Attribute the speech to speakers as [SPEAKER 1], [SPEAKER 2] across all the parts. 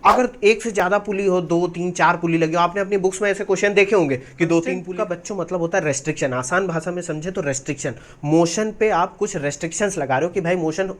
[SPEAKER 1] अगर एक से ज्यादा पुली हो, 2 3 4 पुली लगी हो, आपने अपनी बुक्स में ऐसे क्वेश्चन देखे होंगे कि 2 3 पुली का बच्चों मतलब होता है रेस्ट्रिक्शन। आसान भाषा में समझे तो रेस्ट्रिक्शन, मोशन पे आप कुछ रेस्ट्रिक्शंस लगा रहे हो कि भाई मोशन।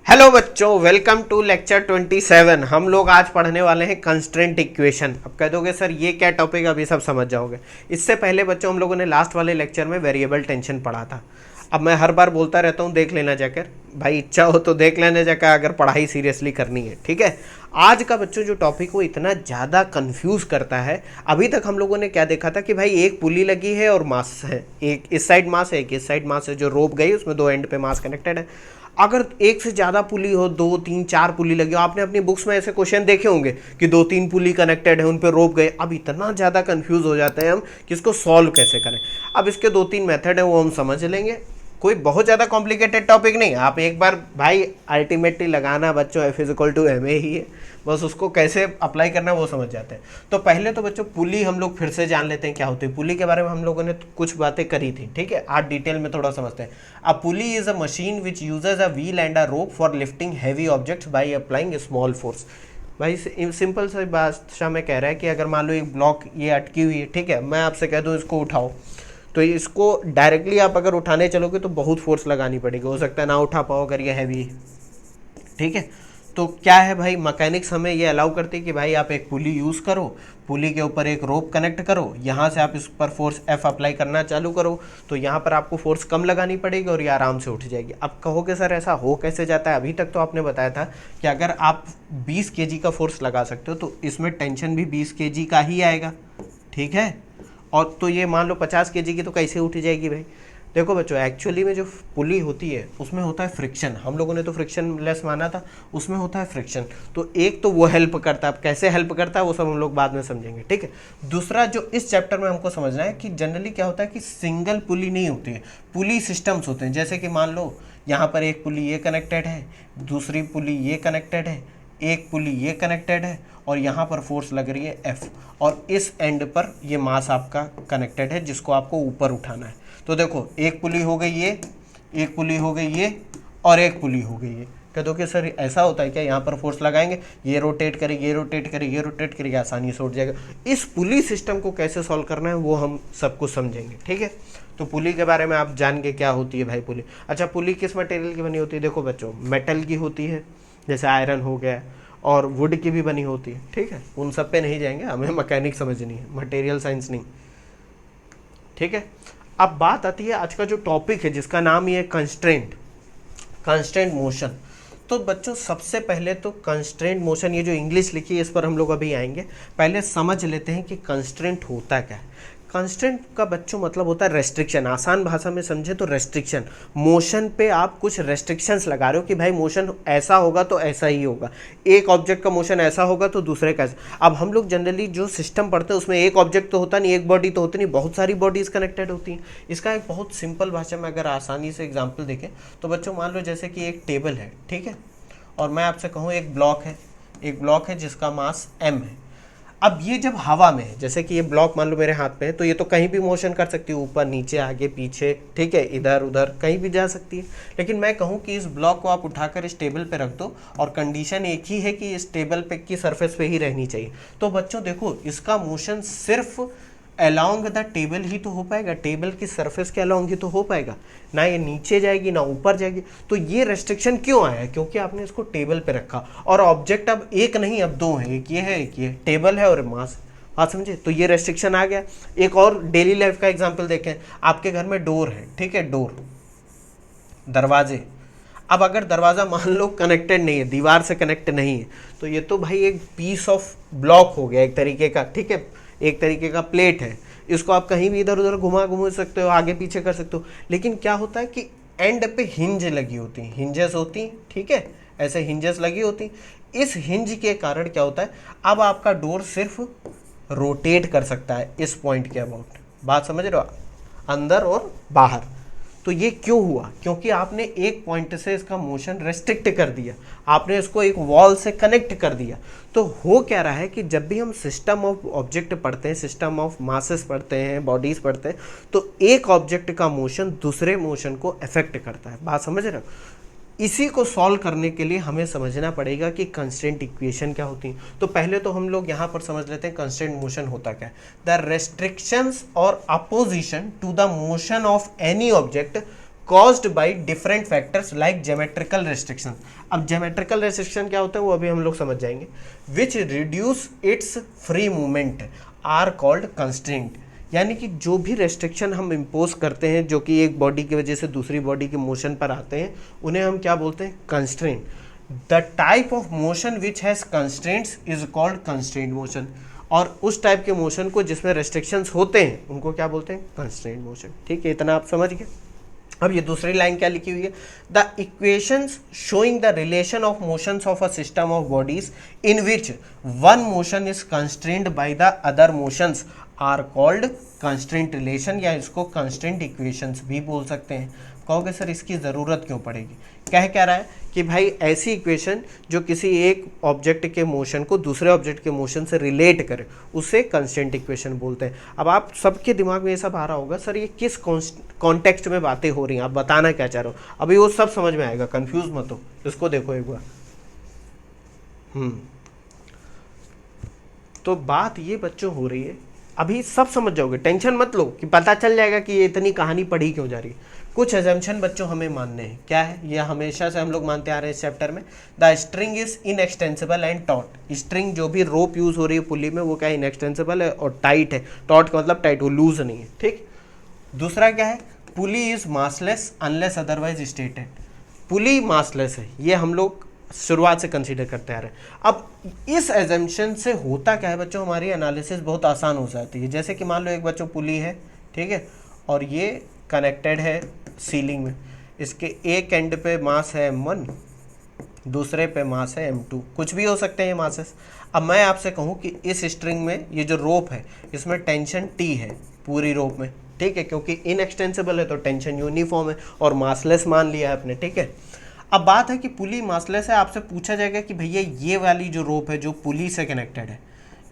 [SPEAKER 1] हेलो बच्चों, वेलकम टू लेक्चर 27। हम लोग आज पढ़ने वाले हैं कंस्ट्रेंट इक्वेशन। अब कह दोगे सर ये क्या टॉपिक, अभी सब समझ जाओगे। इससे पहले बच्चों हम लोगों ने लास्ट वाले लेक्चर में वेरिएबल टेंशन पढ़ा था। अब मैं हर बार बोलता रहता हूँ देख लेना जाकर, भाई इच्छा हो तो देख लेना जाकर, अगर पढ़ाई सीरियसली करनी है, ठीक है। आज का बच्चों जो टॉपिक वो इतना ज़्यादा कंफ्यूज करता है। अभी तक हम लोगों ने क्या देखा था कि भाई एक पुली लगी है और मास है, एक इस साइड मास है, एक इस साइड मास है, जो रोप गई उसमें दो एंड पे मास कनेक्टेड है। अगर एक से ज़्यादा पुली हो, 2 3 4 पुली लगी हो, आपने अपनी बुक्स में ऐसे क्वेश्चन देखे होंगे कि 2 3 पुली कनेक्टेड है, उन पे रोप गए। अब इतना ज़्यादा कंफ्यूज हो जाते हैं हम कि इसको सॉल्व कैसे करें। अब इसके 2 3 मेथड है, वो हम समझ लेंगे। कोई बहुत ज़्यादा कॉम्प्लिकेटेड टॉपिक नहीं, आप एक बार भाई अल्टीमेटली लगाना बच्चों F = ma ही है, बस उसको कैसे अप्लाई करना है वो समझ जाते हैं। तो पहले तो बच्चों पुली हम लोग फिर से जान लेते हैं क्या होती है। पुली के बारे में हम लोगों ने कुछ बातें करी थी, ठीक है। आज डिटेल में थोड़ा समझते हैं। A pulley is a machine which uses a wheel and a rope for lifting heavy objects by applying small force. भाई सिंपल सा भाषा में कह रहा है कि अगर मान लो एक ब्लॉक ये अटकी हुई है, ठीक है, मैं आपसे कह दूँ इसको उठाओ, तो इसको डायरेक्टली आप अगर उठाने चलोगे तो बहुत फोर्स लगानी पड़ेगी, हो सकता है ना उठा पाओ अगर ये हैवी है, ठीक है। तो क्या है भाई, मैकेनिक्स हमें ये अलाउ करती है कि भाई आप एक पुली यूज़ करो, पुली के ऊपर एक रोप कनेक्ट करो, यहाँ से आप इस पर फोर्स F अप्लाई करना चालू करो, तो यहाँ पर आपको फोर्स कम लगानी पड़ेगी और ये आराम से उठ जाएगी। अब कहोगे सर ऐसा हो कैसे जाता है। अभी तक तो आपने बताया था कि अगर आप 20 kg का फोर्स लगा सकते हो तो इसमें टेंशन भी 20 kg का ही आएगा, ठीक है। और तो ये मान लो 50 kg की तो कैसे उठ जाएगी भाई। देखो बच्चों, एक्चुअली में जो पुली होती है उसमें होता है फ्रिक्शन। हम लोगों ने तो फ्रिक्शन लेस माना था, उसमें होता है फ्रिक्शन। तो एक तो वो हेल्प करता है, अब कैसे हेल्प करता है वो सब हम लोग बाद में समझेंगे, ठीक है। दूसरा जो इस चैप्टर में हमको समझना है कि जनरली क्या होता है कि सिंगल पुली नहीं होती है, पुली सिस्टम्स होते हैं। जैसे कि मान लो यहाँ पर एक पुली ये कनेक्टेड है, दूसरी पुली ये कनेक्टेड है, एक पुली ये कनेक्टेड है और यहाँ पर फोर्स लग रही है F, और इस एंड पर ये मास आपका कनेक्टेड है जिसको आपको ऊपर उठाना है। तो देखो एक पुली हो गई ये, एक पुली हो गई ये, और एक पुली हो गई ये। कह दो कि सर ऐसा होता है क्या, यहाँ पर फोर्स लगाएंगे, ये रोटेट करेगी, ये रोटेट करेगी, ये रोटेट करेगी, आसानी से उठ जाएगा। इस पुली सिस्टम को कैसे सॉल्व करना है वो हम सब कुछ समझेंगे, ठीक है। तो पुली के बारे में आप जान के क्या होती है भाई पुली। अच्छा, पुली किस मटेरियल की बनी होती है। देखो बच्चों, मेटल की होती है, जैसे आयरन हो गया, और वुड की भी बनी होती है, ठीक है। उन सब पे नहीं जाएंगे, हमें मैकेनिक समझनी है, मटेरियल साइंस नहीं, ठीक है। अब बात आती है आज का जो टॉपिक है जिसका नाम ये कंस्ट्रेंट, कंस्ट्रेंट मोशन। तो बच्चों सबसे पहले तो कंस्ट्रेंट मोशन, ये जो इंग्लिश लिखी है इस पर हम लोग अभी आएंगे। पहले समझ लेते हैं कि कंस्ट्रेंट होता क्या है। कंस्ट्रेंट का बच्चों मतलब होता है रेस्ट्रिक्शन। आसान भाषा में समझे तो रेस्ट्रिक्शन, मोशन पे आप कुछ रेस्ट्रिक्शंस लगा रहे हो कि भाई मोशन ऐसा होगा तो ऐसा ही होगा, एक ऑब्जेक्ट का मोशन ऐसा होगा तो दूसरे का ऐसा। अब हम लोग जनरली जो सिस्टम पढ़ते हैं उसमें एक ऑब्जेक्ट तो होता नहीं, एक बॉडी तो होती नहीं, बहुत सारी बॉडीज कनेक्टेड होती हैं। इसका एक बहुत सिंपल भाषा में अगर आसानी से एग्जाम्पल देखें तो बच्चों मान लो जैसे कि एक टेबल है, ठीक है, और मैं आपसे कहूँ एक ब्लॉक है, एक ब्लॉक है जिसका मास m है। अब ये जब हवा में है, जैसे कि ये ब्लॉक मान लो मेरे हाथ में है, तो ये तो कहीं भी मोशन कर सकती है, ऊपर नीचे आगे पीछे, ठीक है, इधर उधर कहीं भी जा सकती है। लेकिन मैं कहूँ कि इस ब्लॉक को आप उठाकर इस टेबल पे रख दो और कंडीशन एक ही है कि इस टेबल पे की सरफेस पे ही रहनी चाहिए। तो बच्चों देखो इसका मोशन सिर्फ अलोंग द टेबल ही तो हो पाएगा, टेबल की सरफेस के अलोंग ही तो हो पाएगा, ना ये नीचे जाएगी ना ऊपर जाएगी। तो ये रेस्ट्रिक्शन क्यों आया है, क्योंकि आपने इसको टेबल पे रखा और ऑब्जेक्ट अब एक नहीं अब दो है, एक ये है एक ये, टेबल है और मास। बात समझे, तो ये रेस्ट्रिक्शन आ गया। एक और डेली लाइफ का एग्जाम्पल देखें, आपके घर में डोर है, ठीक है, डोर, दरवाजे। अब अगर दरवाज़ा मान लो कनेक्टेड नहीं है, दीवार से कनेक्ट नहीं है, तो ये तो भाई एक पीस ऑफ ब्लॉक हो गया एक तरीके का, ठीक है, एक तरीके का प्लेट है। इसको आप कहीं भी इधर उधर घुमा सकते हो, आगे पीछे कर सकते हो। लेकिन क्या होता है कि एंड पे हिंज लगी होती हैं, हिंजेस होती हैं, ठीक है, ऐसे हिंजेस लगी होती। इस हिंज के कारण क्या होता है, अब आपका डोर सिर्फ रोटेट कर सकता है इस पॉइंट के अबाउट। बात समझ रहे हो, अंदर और बाहर। तो ये क्यों हुआ? क्योंकि आपने एक पॉइंट से इसका मोशन रेस्ट्रिक्ट कर दिया, आपने इसको एक वॉल से कनेक्ट कर दिया। तो हो क्या रहा है कि जब भी हम सिस्टम ऑफ ऑब्जेक्ट पढ़ते हैं, सिस्टम ऑफ मासेस पढ़ते हैं, बॉडीज पढ़ते हैं, तो एक ऑब्जेक्ट का मोशन दूसरे मोशन को अफेक्ट करता है। बात समझ रहे हो? इसी को सॉल्व करने के लिए हमें समझना पड़ेगा कि कंस्ट्रेंट इक्वेशन क्या होती है। तो पहले तो हम लोग यहाँ पर समझ लेते हैं कंस्ट्रेंट मोशन होता क्या है। द रेस्ट्रिक्शंस और opposition to the motion of any object caused by different factors like geometrical restriction। अब geometrical restriction क्या होता है वो अभी हम लोग समझ जाएंगे। which reduce its free movement are called constraint। यानी कि जो भी रेस्ट्रिक्शन हम इम्पोज करते हैं जो कि एक बॉडी की वजह से दूसरी बॉडी के मोशन पर आते हैं, उन्हें हम क्या बोलते हैं? Constraint. The type of motion which has constraints is called constraint motion. और उस टाइप के मोशन को जिसमें रेस्ट्रिक्शंस होते हैं उनको क्या बोलते हैं? Constraint motion. ठीक है, इतना आप समझ गए। अब ये दूसरी लाइन क्या लिखी हुई है? The equations showing the relation of motions of a system of bodies in which one motion is constrained by the other motions are called constraint relation, या इसको कंस्ट्रेंट इक्वेशंस भी बोल सकते हैं। कहोगे सर इसकी ज़रूरत क्यों पड़ेगी? कह रहा है कि भाई ऐसी इक्वेशन जो किसी एक ऑब्जेक्ट के मोशन को दूसरे ऑब्जेक्ट के मोशन से रिलेट करे उसे कंस्ट्रेंट इक्वेशन बोलते हैं। अब आप सबके दिमाग में ये सब आ रहा होगा, सर ये किस कॉन्टेक्स्ट में बातें हो रही हैं, आप बताना क्या चाह रहे हो? अभी वो सब समझ में आएगा, कंफ्यूज मत हो। इसको देखो एक बार। तो बात ये बच्चों हो रही है, अभी सब समझ जाओगे, टेंशन मत लो कि पता चल जाएगा कि ये इतनी कहानी पढ़ी क्यों जा रही है। कुछ एजम्पशन बच्चों हमें मानने हैं। क्या है ये? हमेशा से हम लोग मानते आ रहे हैं इस चैप्टर में, the string is inextensible and taught. String जो भी रोप यूज हो रही है पुली में वो क्या है? इनएक्सटेंसिबल है और टाइट है। टॉट का मतलब टाइट, वो लूज नहीं है। ठीक। दूसरा क्या है? Pulley is massless unless otherwise stated. Pulley massless है, ये हम लोग शुरुआत से कंसीडर करते आ रहे हैं। अब इस एजम्पशन से होता क्या है बच्चों, हमारी एनालिसिस बहुत आसान हो जाती है। जैसे कि मान लो एक बच्चों पुली है, ठीक है, और ये कनेक्टेड है सीलिंग में। इसके एक एंड पे मास है m1, दूसरे पे मास है m2, कुछ भी हो सकते हैं ये मासेस। अब मैं आपसे कहूँ कि इस स्ट्रिंग में ये जो रोप है इसमें टेंशन T है पूरी रोप में, ठीक है, क्योंकि इनएक्सटेंसिबल है तो टेंशन यूनिफॉर्म है और मासलेस मान लिया है आपने, ठीक है। अब बात है कि पुली मासलेस है, आपसे पूछा जाएगा कि भैया ये वाली जो रोप है जो पुली से कनेक्टेड है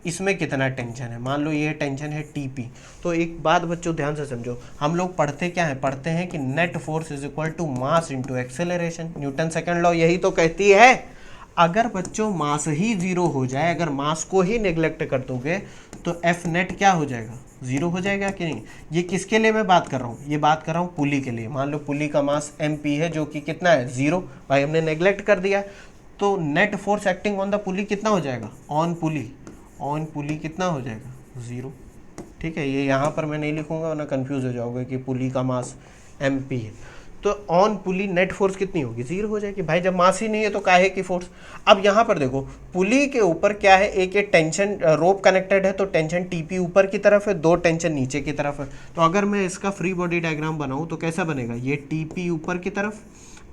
[SPEAKER 1] इसमें कितना टेंशन है। मान लो ये टेंशन है TP। तो एक बात बच्चों ध्यान से समझो, हम लोग पढ़ते क्या है? पढ़ते हैं कि net force is equal to mass into acceleration. Newton second law यही तो कहती है। अगर बच्चों मास ही जीरो हो जाए, अगर मास को ही नेग्लेक्ट कर दोगे तो F नेट क्या हो जाएगा? जीरो हो जाएगा कि नहीं? ये किसके लिए मैं बात कर रहा हूँ? ये बात कर रहा हूँ पुली के लिए। मान लो पुली का मास MP है जो कि कितना है? जीरो। भाई हमने नेग्लेक्ट कर दिया, तो net force acting on the पुली कितना हो जाएगा? ऑन पुली कितना हो जाएगा? जीरो। ठीक है, ये यहाँ पर मैं नहीं लिखूंगा वरना कंफ्यूज हो जाओगे कि पुली का मास MP है। तो ऑन पुली नेट फोर्स कितनी होगी? जीरो हो जाएगी। भाई जब मास ही नहीं है तो काहे की फोर्स? अब यहाँ पर देखो पुली के ऊपर क्या है? एक ये टेंशन रोप कनेक्टेड है तो टेंशन TP ऊपर की तरफ है, दो टेंशन नीचे की तरफ है। तो अगर मैं इसका फ्री बॉडी डायग्राम बनाऊँ तो कैसा बनेगा? ये TP ऊपर की तरफ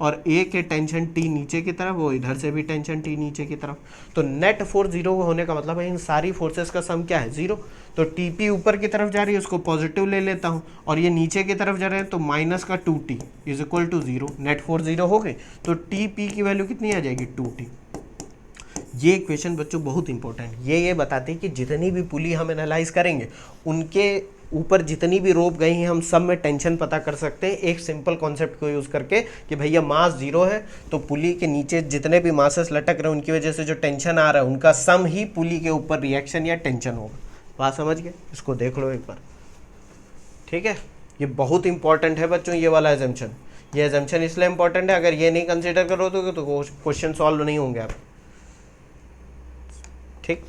[SPEAKER 1] और एक है टेंशन T नीचे की तरफ, वो इधर से भी टेंशन T नीचे की तरफ। तो नेट फोर्स जीरो होने का मतलब है इन सारी फोर्सेस का सम क्या है? जीरो। तो TP ऊपर की तरफ जा रही है, उसको पॉजिटिव ले लेता हूँ, और ये नीचे की तरफ जा रहे हैं तो माइनस का 2T is equal to zero. Net force zero हो गई तो TP की वैल्यू कितनी आ जाएगी? 2T। ये इक्वेशन बच्चों बहुत इंपॉर्टेंट, ये बताती है कि जितनी भी पुली हम एनालाइज करेंगे उनके ऊपर जितनी भी रोप गई हैं हम सब में टेंशन पता कर सकते हैं एक सिंपल कॉन्सेप्ट को यूज़ करके कि भैया मास जीरो है तो पुली के नीचे जितने भी मासेस लटक रहे हैं उनकी वजह से जो टेंशन आ रहा है उनका सम ही पुली के ऊपर रिएक्शन या टेंशन होगा। बात समझ गए? इसको देख लो एक बार, ठीक है। ये बहुत इंपॉर्टेंट है बच्चों ये वाला एजम्पशन। ये एजम्पशन इसलिए इंपॉर्टेंट है, अगर ये नहीं कंसिडर करोगे तो क्वेश्चन सॉल्व नहीं होंगे आप, ठीक।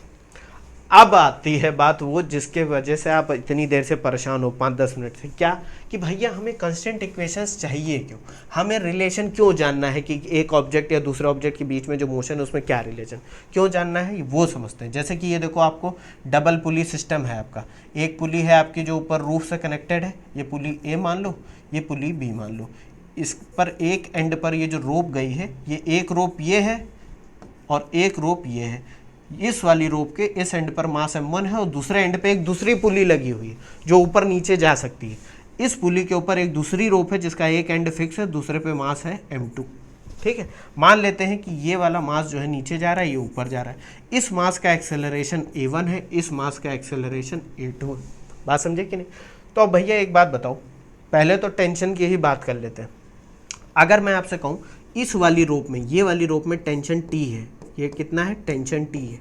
[SPEAKER 1] अब आती है बात वो जिसके वजह से आप इतनी देर से परेशान हो 5-10 मिनट से, क्या कि भैया हमें कंस्टेंट इक्वेशंस चाहिए क्यों? हमें रिलेशन क्यों जानना है कि एक ऑब्जेक्ट या दूसरे ऑब्जेक्ट के बीच में जो मोशन है उसमें क्या रिलेशन, क्यों जानना है वो समझते हैं। जैसे कि ये देखो आपको डबल पुली सिस्टम है आपका, एक पुली है आपकी जो ऊपर रूफ से कनेक्टेड है, ये पुली A मान लो, ये पुली B मान लो। इस पर एक एंड पर ये जो रोप गई है, ये एक रोप ये है और एक रोप ये है। इस वाली रोप के इस एंड पर मास M1 है और दूसरे एंड पे एक दूसरी पुली लगी हुई है जो ऊपर नीचे जा सकती है। इस पुली के ऊपर एक दूसरी रोप है जिसका एक एंड फिक्स है, दूसरे पे मास है m2। ठीक है, मान लेते हैं कि ये वाला मास जो है नीचे जा रहा है, ये ऊपर जा रहा है। इस मास का एक्सेलरेशन a1 है, इस मास का एक्सेलरेशन a2 है। बात समझे कि नहीं? तो अब भैया एक बात बताओ, पहले तो टेंशन की ही बात कर लेते हैं। अगर मैं आपसे कहूँ इस वाली रोप में, ये वाली रोप में टेंशन T है, ये कितना है, टेंशन T है,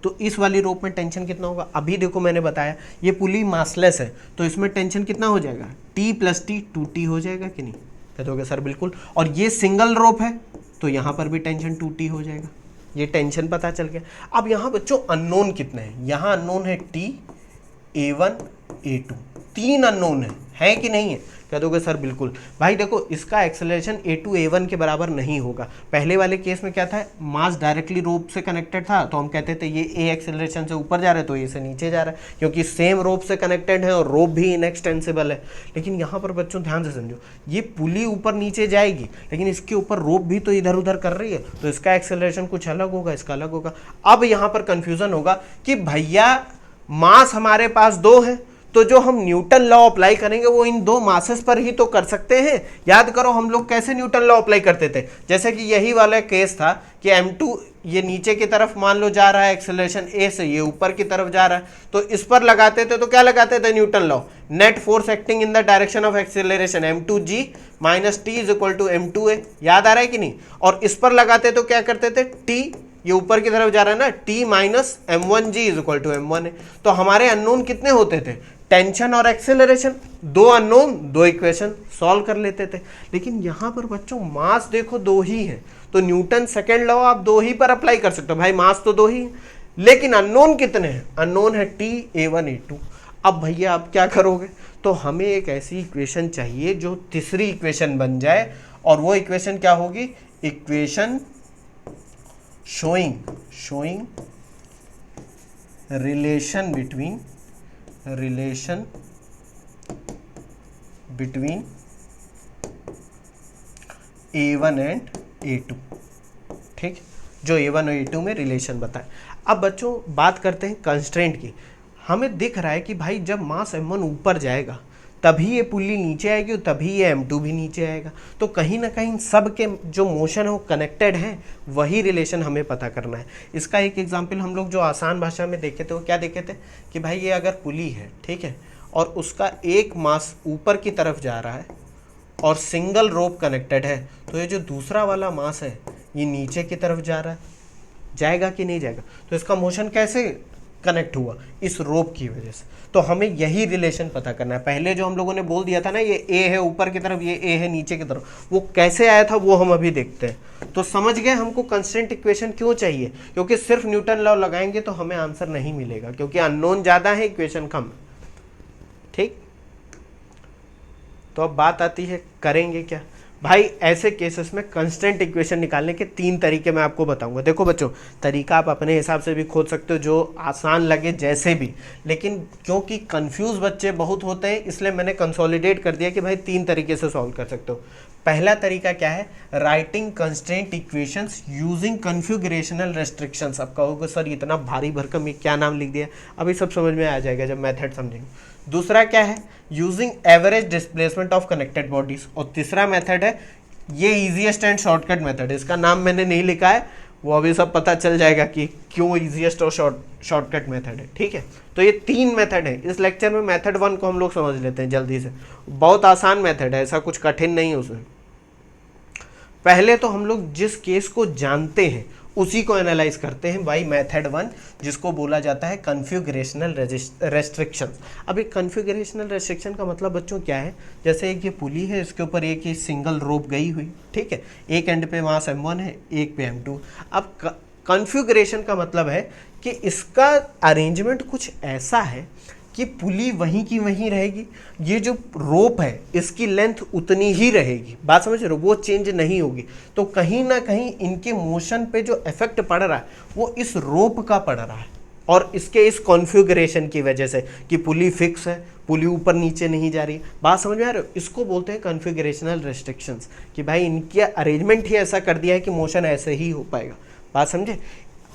[SPEAKER 1] तो इस वाली रोप में टेंशन कितना होगा? अभी देखो मैंने बताया ये पुली मासलेस है, तो इसमें टेंशन कितना हो जाएगा, T प्लस T 2T हो जाएगा कि नहीं? कहते सर बिल्कुल। और ये सिंगल रोप है तो यहाँ पर भी टेंशन 2T हो जाएगा। ये टेंशन पता चल गया। अब यहाँ बच्चों अननोन कितने हैं? यहाँ अननोन है T, A1, A2, 3 अननोन है कि नहीं है? कह दोगे सर बिल्कुल। भाई देखो इसका एक्सेलरेशन A2 A1 के बराबर नहीं होगा। पहले वाले केस में क्या था, मास डायरेक्टली रोप से कनेक्टेड था, तो हम कहते थे ये A एक्सेलरेशन से ऊपर जा रहा है तो ये से नीचे जा रहा है, क्योंकि सेम रोप से कनेक्टेड है और रोप भी इनएक्सटेंसिबल है। लेकिन यहाँ पर बच्चों ध्यान से समझो, ये पुली ऊपर नीचे जाएगी लेकिन इसके ऊपर रोप भी तो इधर उधर कर रही है, तो इसका एक्सेलरेशन कुछ अलग होगा, इसका अलग होगा। अब यहाँ पर कंफ्यूजन होगा कि भैया मास हमारे पास 2 है, तो जो हम न्यूटन लॉ अप्लाई करेंगे वो इन 2 मासेस पर ही तो कर सकते हैं। याद करो हम लोग कैसे न्यूटन लॉ अप्लाई करते थे, जैसे कि यही वाला केस था कि m2 ये नीचे की तरफ मान लो जा रहा है एक्सेलरेशन a से, ये ऊपर की तरफ जा रहा है, तो इस पर लगाते थे तो क्या लगाते थे, Newton law, net force acting in the direction of acceleration m2g minus T is equal to m2a। याद आ रहा है कि नहीं? और इस पर लगाते तो क्या करते थे, t ये ऊपर की तरफ जा रहा है ना, t minus m1g is equal to m1 है। तो हमारे अननोन कितने होते थे, टेंशन और एक्सेलरेशन, 2 अननोन 2 इक्वेशन सॉल्व कर लेते थे। लेकिन यहाँ पर बच्चों मास देखो 2 ही है, तो न्यूटन सेकेंड लॉ आप 2 ही पर अप्लाई कर सकते हो। भाई मास तो 2 ही है, लेकिन अननोन कितने हैं, अननोन है T, A1, A2। अब भैया आप क्या करोगे, तो हमें एक ऐसी इक्वेशन चाहिए जो तीसरी इक्वेशन बन जाए, और वो इक्वेशन क्या होगी, equation showing relation between A1 and A2। ठीक, जो A1 और A2 में रिलेशन बताए। अब बच्चों बात करते हैं कंस्ट्रेंट की। हमें दिख रहा है कि भाई जब मास m1 ऊपर जाएगा तभी ये पुल्ली नीचे आएगी और तभी ये m2 भी नीचे आएगा, तो कहीं ना कहीं सब के जो मोशन है वो कनेक्टेड है, वही रिलेशन हमें पता करना है। इसका एक एग्जांपल हम लोग जो आसान भाषा में देखे थे वो क्या देखे थे कि भाई ये अगर पुली है, ठीक है, और उसका एक मास ऊपर की तरफ जा रहा है और सिंगल रोप कनेक्टेड है, तो ये जो दूसरा वाला मास है ये नीचे की तरफ जा रहा है, जाएगा कि नहीं जाएगा? तो इसका मोशन कैसे कनेक्ट हुआ, इस रोप की वजह से। तो हमें यही रिलेशन पता करना है। पहले जो हम लोगों ने बोल दिया था ना, ये A है ऊपर की तरफ, ये A है नीचे की तरफ, वो कैसे आया था वो हम अभी देखते हैं। तो समझ गए हमको कंस्टेंट इक्वेशन क्यों चाहिए, क्योंकि सिर्फ न्यूटन लॉ लगाएंगे तो हमें आंसर नहीं मिलेगा, क्योंकि अननोन ज़्यादा है, इक्वेशन कम। ठीक, तो अब बात आती है करेंगे क्या। भाई ऐसे केसेस में कंस्टेंट इक्वेशन निकालने के 3 तरीके मैं आपको बताऊंगा। देखो बच्चों, तरीका आप अपने हिसाब से भी खोज सकते हो, जो आसान लगे जैसे भी, लेकिन क्योंकि कंफ्यूज बच्चे बहुत होते हैं इसलिए मैंने कंसोलिडेट कर दिया कि भाई 3 तरीके से सॉल्व कर सकते हो। पहला तरीका क्या है, writing constraint equations using configurational restrictions. अब कहोगे सर इतना भारी भरकम ये क्या नाम लिख दिया, अभी सब समझ में आ जाएगा जब मेथड समझेंगे। दूसरा क्या है, using average displacement of connected bodies. और तीसरा मेथड है ये इजीएस्ट एंड शॉर्टकट मेथड, इसका नाम मैंने नहीं लिखा है, वो अभी सब पता चल जाएगा कि क्यों इजीएस्ट और शॉर्टकट मेथड है। ठीक है, तो ये 3 मेथड है। इस लेक्चर में मेथड 1 को हम लोग समझ लेते हैं जल्दी से, बहुत आसान मेथड है, ऐसा कुछ कठिन नहीं है उसमें। पहले तो हम लोग जिस केस को जानते हैं उसी को एनालाइज करते हैं बाई मेथड 1, जिसको बोला जाता है कन्फिगरेशनल रेस्ट्रिक्शन। अब एक कन्फिगरेशनल रेस्ट्रिक्शन का मतलब बच्चों क्या है, जैसे एक ये पुली है, इसके ऊपर एक ही सिंगल रोप गई हुई, ठीक है, एक एंड पे मास m1 है, एक पे m2। अब कन्फिगरेशन का मतलब है कि इसका अरेंजमेंट कुछ ऐसा है कि पुली वहीं की वहीं रहेगी, ये जो रोप है इसकी लेंथ उतनी ही रहेगी, बात समझ रहे हो, वो चेंज नहीं होगी। तो कहीं ना कहीं इनके मोशन पे जो इफेक्ट पड़ रहा है वो इस रोप का पड़ रहा है, और इसके इस कॉन्फ़िगरेशन की वजह से कि पुली फिक्स है, पुली ऊपर नीचे नहीं जा रही। बात समझ में आ रही हो, इसको बोलते हैं कन्फिगरेशनल रेस्ट्रिक्शंस, कि भाई इनके अरेंजमेंट ही ऐसा कर दिया है कि मोशन ऐसे ही हो पाएगा। बात समझे,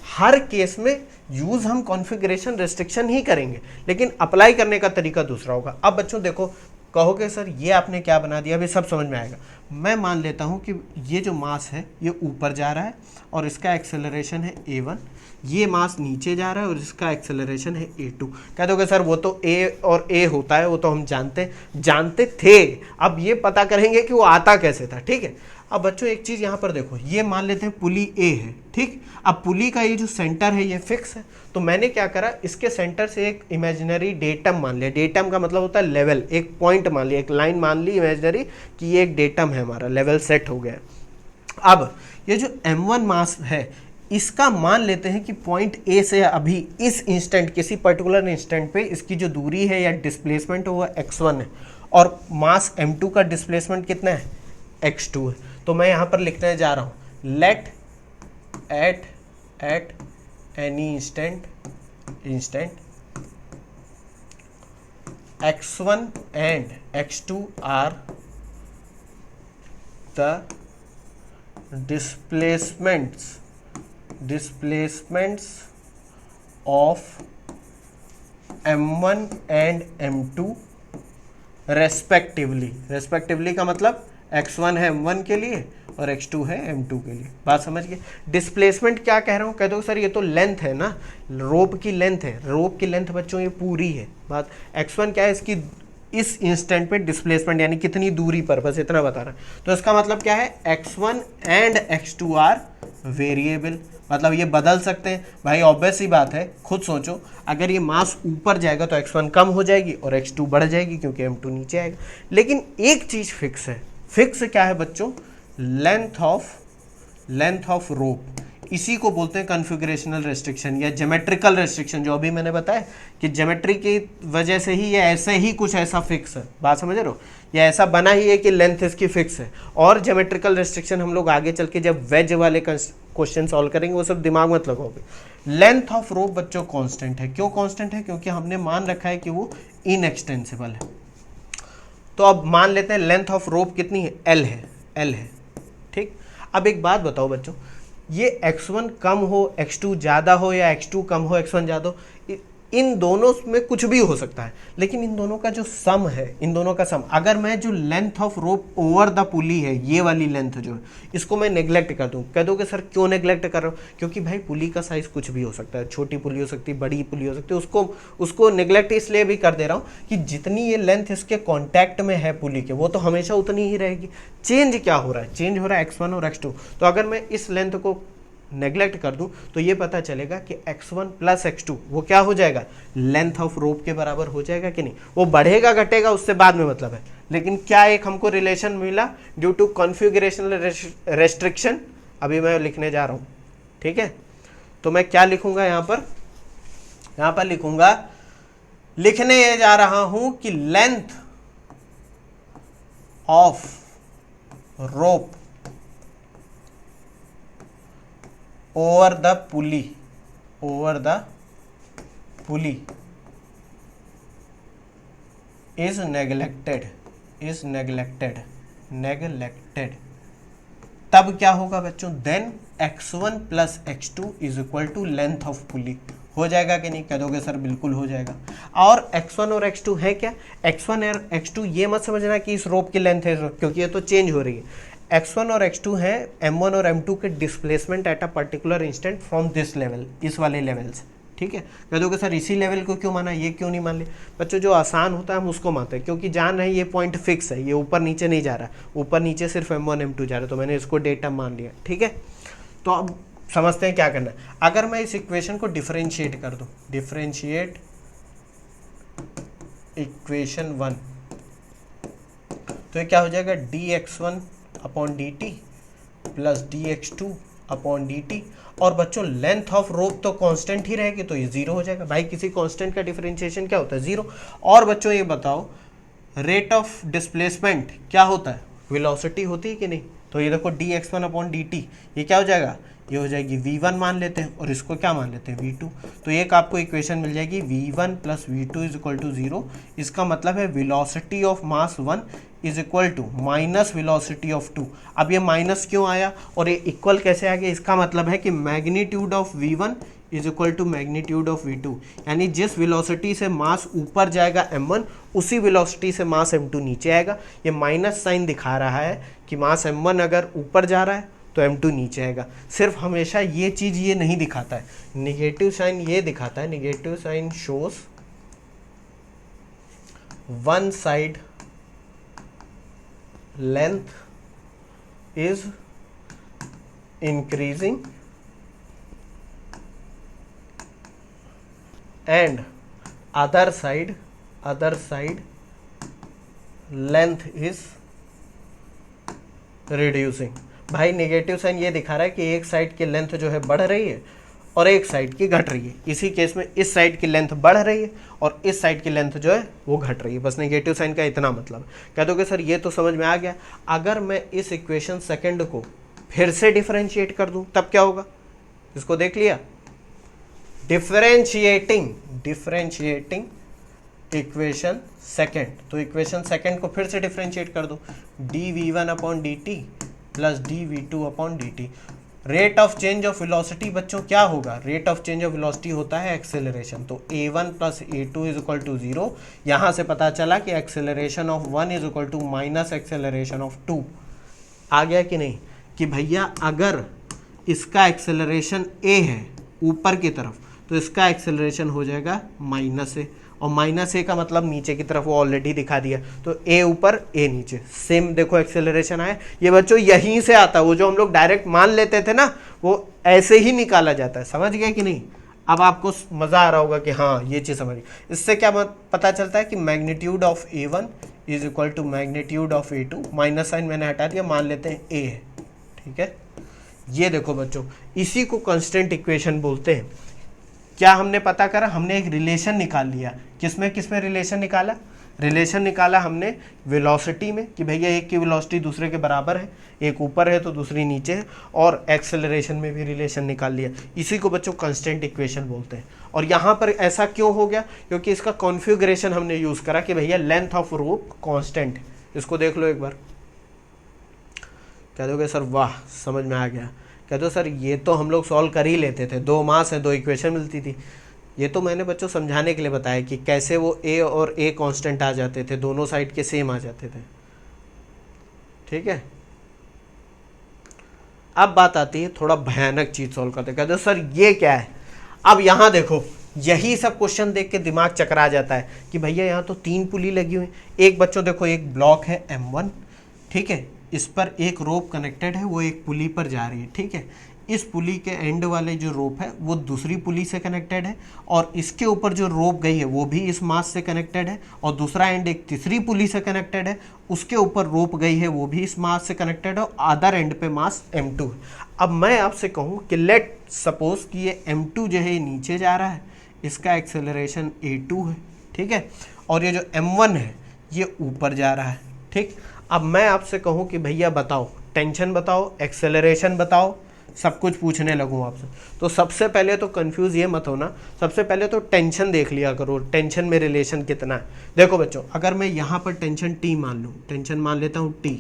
[SPEAKER 1] हर केस में यूज हम कॉन्फ़िगरेशन रेस्ट्रिक्शन ही करेंगे, लेकिन अप्लाई करने का तरीका दूसरा होगा। अब बच्चों देखो, कहोगे सर ये आपने क्या बना दिया, अभी सब समझ में आएगा। मैं मान लेता हूँ कि ये जो मास है ये ऊपर जा रहा है और इसका एक्सेलरेशन है a1, ये मास नीचे जा रहा है और इसका एक्सेलरेशन है a2। कह दोगे सर वो तो a और a होता है, वो तो हम जानते थे, अब ये पता करेंगे कि वो आता कैसे था। ठीक है, अब बच्चों एक चीज़ यहाँ पर देखो, ये मान लेते हैं पुली A है। ठीक, अब पुली का ये जो सेंटर है ये फिक्स है, तो मैंने क्या करा, इसके सेंटर से एक इमेजिनरी डेटम मान लिया। डेटम का मतलब होता है लेवल, एक पॉइंट मान लिया, एक लाइन मान ली इमेजिनरी कि ये एक डेटम है, हमारा लेवल सेट हो गया। अब ये जो m1 मास है इसका मान लेते हैं कि पॉइंट A से अभी इस इंस्टेंट, किसी पर्टिकुलर इंस्टेंट पे इसकी जो दूरी है या डिस्प्लेसमेंट है वो x1 है, और मास m2 का डिस्प्लेसमेंट कितना है, x2 है। तो मैं यहाँ पर लिखने जा रहा हूँ let at any instant x1 and x2 are the displacements of m1 and m2 respectively का मतलब x1 है m1 के लिए और x2 है m2 के लिए। बात समझ गए। डिस्प्लेसमेंट क्या कह रहा हूँ, कह दो सर ये तो लेंथ है ना, रोप की लेंथ है, रोप की लेंथ बच्चों ये पूरी है। बात x1 क्या है, इसकी इस इंस्टेंट पे डिस्प्लेसमेंट यानी कितनी दूरी पर, बस इतना बता रहा है। तो इसका मतलब क्या है, x1 and x2 are variable, मतलब ये बदल सकते हैं। भाई ऑब्वियस सी बात है, खुद सोचो, अगर ये मास ऊपर जाएगा तो x1 कम हो जाएगी और x2 बढ़ जाएगी क्योंकि m2 नीचे आएगा। लेकिन एक चीज़ फिक्स है, फिक्स क्या है बच्चों, लेंथ ऑफ रोप। इसी को बोलते हैं कॉन्फ़िगरेशनल रेस्ट्रिक्शन या ज्योमेट्रिकल रेस्ट्रिक्शन, जो अभी मैंने बताया कि ज्योमेट्री की वजह से ही ये ऐसे ही कुछ ऐसा फिक्स है। बात समझ रहे हो, ये ऐसा बना ही है कि लेंथ इसकी फिक्स है। और ज्योमेट्रिकल रेस्ट्रिक्शन हम लोग आगे चल के जब वेज वाले क्वेश्चन सॉल्व करेंगे वो सब दिमाग मत लगाओगे। लेंथ ऑफ रोप बच्चों कांस्टेंट है। क्यों कांस्टेंट है, क्योंकि हमने मान रखा है कि वो इनएक्सटेंसिबल है। तो अब मान लेते हैं लेंथ ऑफ रोप कितनी है, एल है। ठीक, अब एक बात बताओ बच्चों, ये x1 कम हो x2 ज़्यादा हो या x2 कम हो x1 ज़्यादा हो, इन दोनों में कुछ भी हो सकता है, लेकिन इन दोनों का जो सम है, इन दोनों का सम, अगर मैं जो length of rope over the पुली है, ये वाली लेंथ जो है, इसको मैं नेग्लेक्ट कर दूं, कह दोगे सर क्यों नेग्लेक्ट कर रहा हूँ, क्योंकि भाई पुली का साइज कुछ भी हो सकता है, छोटी पुली हो सकती है, बड़ी पुली हो सकती है, उसको नेग्लेक्ट इसलिए भी कर दे रहा हूँ कि जितनी ये लेंथ इसके कॉन्टैक्ट में है पुली के, वो तो हमेशा उतनी ही रहेगी। चेंज क्या हो रहा है, चेंज हो रहा है x1 और x2। तो अगर मैं इस लेंथ को नेग्लेक्ट कर दूं तो ये पता चलेगा कि x1 प्लस x2 वो क्या हो जाएगा, लेंथ ऑफ रोप के बराबर हो जाएगा कि नहीं। वो बढ़ेगा घटेगा उससे बाद में मतलब है, लेकिन क्या एक हमको रिलेशन मिला ड्यू टू कॉन्फ़िगरेशनल रेस्ट्रिक्शन, अभी मैं लिखने जा रहा हूं। ठीक है, तो मैं क्या लिखूंगा यहाँ पर लिखूंगा, लिखने जा रहा हूं कि length of rope over the pulley is neglected। तब क्या होगा बच्चों, then x1 plus x2 is equal to length of pulley. हो जाएगा कि नहीं, कह दोगे सर बिल्कुल हो जाएगा। और x1 और x2 है क्या, x1 और x2 ये मत समझना कि इस रोप की लेंथ है, क्योंकि ये तो चेंज हो रही है। x1 और x2 है m1 और m2 के displacement at a particular instant from this level, इस वाले लेवल से। ठीक है, कह दोगे सर इसी लेवल को क्यों माना, ये क्यों नहीं मान ले। बच्चों जो आसान होता है हम उसको मानते हैं, क्योंकि जान रहे हैं ये पॉइंट फिक्स है, ये ऊपर नीचे नहीं जा रहा, ऊपर नीचे सिर्फ m1 m2 जा रहा है, तो मैंने इसको डेटा मान लिया। ठीक है, तो अब समझते हैं क्या करना है। अगर मैं इस इक्वेशन को डिफरेंशिएट कर दूँ, डिफरेंशिएट इक्वेशन 1, तो ये क्या हो जाएगा, dx1 upon D T plus dx2 upon D T. और बच्चों लेंथ ऑफ रोप तो कांस्टेंट ही रहेगी, तो ये जीरो हो जाएगा। भाई किसी कांस्टेंट का डिफरेंशिएशन क्या होता है, जीरो। और बच्चों ये बताओ रेट ऑफ डिस्प्लेसमेंट क्या होता है, वेलोसिटी होती है कि नहीं। तो ये देखो dx1 अपॉन डी टी, ये क्या हो जाएगा, ये हो जाएगी v1 मान लेते हैं, और इसको क्या मान लेते हैं, v2। तो एक आपको इक्वेशन मिल जाएगी v1 plus v2 is equal to 0। इसका मतलब है velocity of mass 1 is equal to minus velocity of 2। अब ये माइनस क्यों आया और ये इक्वल कैसे आ गया, इसका मतलब है कि magnitude of v1 is equal to magnitude of v2, यानी जिस वेलोसिटी से मास ऊपर जाएगा m1 उसी वेलोसिटी से मास m2 नीचे आएगा। ये माइनस साइन दिखा रहा है कि मास m1 अगर ऊपर जा रहा है तो m2 नीचे आएगा। सिर्फ हमेशा ये चीज़ ये नहीं दिखाता है, निगेटिव साइन ये दिखाता है, negative sign shows one side length is increasing and other side length is reducing। भाई नेगेटिव साइन ये दिखा रहा है कि एक साइड की लेंथ जो है बढ़ रही है और एक साइड की घट रही है। इसी केस में इस साइड की लेंथ बढ़ रही है और इस साइड की लेंथ जो है वो घट रही है। बस नेगेटिव साइन का इतना मतलब। कह दोगे सर ये तो समझ में आ गया, अगर मैं इस इक्वेशन सेकंड को फिर से डिफरेंशिएट कर दूं तब क्या होगा? इसको देख लिया, डिफरेंशिएटिंग इक्वेशन सेकंड, तो इक्वेशन सेकंड को फिर से डिफरेंशिएट कर दो, dv1 upon dt plus dv2 upon dt। Rate of change of velocity बच्चों क्या होगा? Rate of change of velocity होता है एक्सेलरेशन, तो a1 plus a2 is equal to 0। यहाँ से पता चला कि acceleration of 1 is equal to minus acceleration of 2। आ गया कि नहीं? कि भैया अगर इसका एक्सेलरेशन a है ऊपर की तरफ तो इसका एक्सेलरेशन हो जाएगा माइनस ए, और माइनस ए का मतलब नीचे की तरफ, वो ऑलरेडी दिखा दिया। तो ए ऊपर ए नीचे, सेम देखो एक्सेलरेशन आया। ये बच्चों यहीं से आता है, वो जो हम लोग डायरेक्ट मान लेते थे ना वो ऐसे ही निकाला जाता है। समझ गए कि नहीं? अब आपको मज़ा आ रहा होगा कि हाँ ये चीज़ समझ। इससे क्या पता चलता है कि magnitude of a1 is equal to magnitude of a2। Minus sign मैंने हटा दिया, मान लेते हैं a है, ठीक है। ये देखो बच्चों, इसी को कांस्टेंट इक्वेशन बोलते हैं। क्या हमने पता करा? हमने एक रिलेशन निकाल लिया। किसमें रिलेशन निकाला? रिलेशन निकाला हमने वेलोसिटी में कि भैया एक की वेलोसिटी दूसरे के बराबर है, एक ऊपर है तो दूसरी नीचे है, और एक्सेलरेशन में भी रिलेशन निकाल लिया। इसी को बच्चों कांस्टेंट इक्वेशन बोलते हैं। और यहाँ पर ऐसा क्यों हो गया? क्योंकि इसका कॉन्फ़िगरेशन हमने यूज़ करा कि भैया लेंथ ऑफ रोप कांस्टेंट है। इसको देख लो एक बार। कह दोगे सर वाह समझ में आ गया। कह दो सर ये तो हम लोग सॉल्व कर ही लेते थे, दो मास है, दो इक्वेशन मिलती थी। ये तो मैंने बच्चों समझाने के लिए बताया कि कैसे वो ए और ए कांस्टेंट आ जाते थे, दोनों साइड के सेम आ जाते थे, ठीक है। अब बात आती है थोड़ा भयानक चीज़ सॉल्व करते। कहते हो सर ये क्या है? अब यहाँ देखो, यही सब क्वेश्चन देख के दिमाग चकरा जाता है कि भैया यहाँ तो 3 पुली लगी हुई। एक बच्चों देखो, एक ब्लॉक है M1, ठीक है, इस पर एक रोप कनेक्टेड है, वो एक पुली पर जा रही है, ठीक है। इस पुली के एंड वाले जो रोप है वो दूसरी पुली से कनेक्टेड है, और इसके ऊपर जो रोप गई है वो भी इस मास से कनेक्टेड है, और दूसरा एंड एक तीसरी पुली से कनेक्टेड है, उसके ऊपर रोप गई है वो भी इस मास से कनेक्टेड है, और अदर एंड पे मास M2 है। अब मैं आपसे कहूँ कि लेट सपोज कि ये M2 जो है नीचे जा रहा है, इसका एक्सेलरेशन a2 है, ठीक है, और ये जो M1 है ये ऊपर जा रहा है, ठीक। अब मैं आपसे कहूँ कि भैया बताओ, टेंशन बताओ, एक्सेलरेशन बताओ, सब कुछ पूछने लगूँ आपसे, तो सबसे पहले तो कंफ्यूज ये मत होना, सबसे पहले तो टेंशन देख लिया करो, टेंशन में रिलेशन कितना है। देखो बच्चों, अगर मैं यहाँ पर टेंशन T मान लूँ, टेंशन मान लेता हूँ T,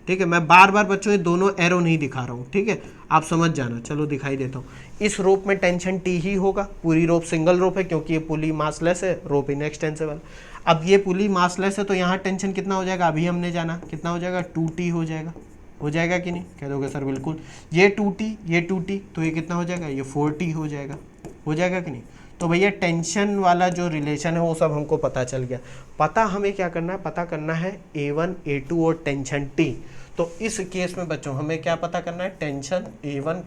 [SPEAKER 1] ठीक है। मैं बार बार बच्चों ये दोनों एरो नहीं दिखा रहा हूँ, ठीक है, आप समझ जाना। चलो दिखाई देता हूँ। इस रोप में टेंशन T ही होगा, पूरी रोप सिंगल रोप है क्योंकि ये पुली मासलेस है, रोप इनएक्सटेंसिबल। अब ये पुली मासलेस है तो यहाँ टेंशन कितना हो जाएगा? अभी हमने जाना कितना हो जाएगा, 2T हो जाएगा कि नहीं? कह दोगे सर बिल्कुल। ये 2T तो ये कितना हो जाएगा? ये 4T हो जाएगा कि नहीं? तो भैया टेंशन वाला जो रिलेशन है वो सब हमको पता चल गया। पता हमें क्या करना है? पता करना है A1 A2 और टेंशन T। तो इस केस में बच्चों हमें क्या पता करना है? Tension A1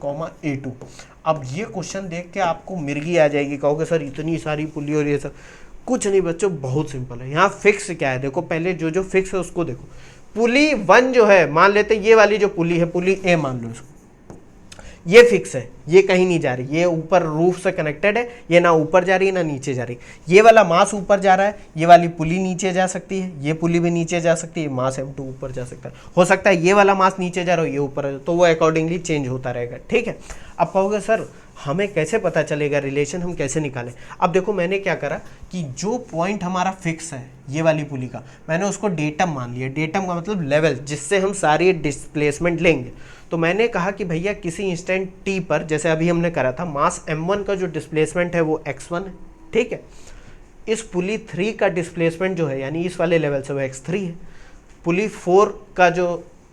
[SPEAKER 1] A2। अब ये क्वेश्चन देख के आपको मिर्गी आ जाएगी, कहोगे सर इतनी सारी पुली और ये सब। कुछ नहीं बच्चों, बहुत सिंपल है। यहाँ फिक्स क्या है देखो, पहले जो जो फिक्स है उसको देखो। पुली 1 जो है, मान लेते ये वाली जो पुली है, पुली A मान लो इसको, ये फिक्स है, ये कहीं नहीं जा रही, ये ऊपर रूफ से कनेक्टेड है, ये ना ऊपर जा रही है ना नीचे जा रही। ये वाला मास ऊपर जा रहा है, ये वाली पुली नीचे जा सकती है, ये पुली भी नीचे जा सकती है, मास M2 ऊपर जा सकता है। हो सकता है ये वाला मास नीचे जा रहा हो, ये ऊपर है, तो वो अकॉर्डिंगली चेंज होता रहेगा, ठीक है। अब कहोगे सर हमें कैसे पता चलेगा रिलेशन, हम कैसे निकालें? अब देखो मैंने क्या करा कि जो पॉइंट हमारा फिक्स है ये वाली पुली का, मैंने उसको डेटम मान लिया। डेटम का मतलब लेवल, जिससे हम सारी डिस्प्लेसमेंट लेंगे। तो मैंने कहा कि भैया किसी इंस्टेंट t पर, जैसे अभी हमने करा था, मास m1 का जो डिस्प्लेसमेंट है वो x1 है, ठीक है। इस पुली 3 का डिस्प्लेसमेंट जो है, यानी इस वाले लेवल से, वो x3 है। पुली 4 का जो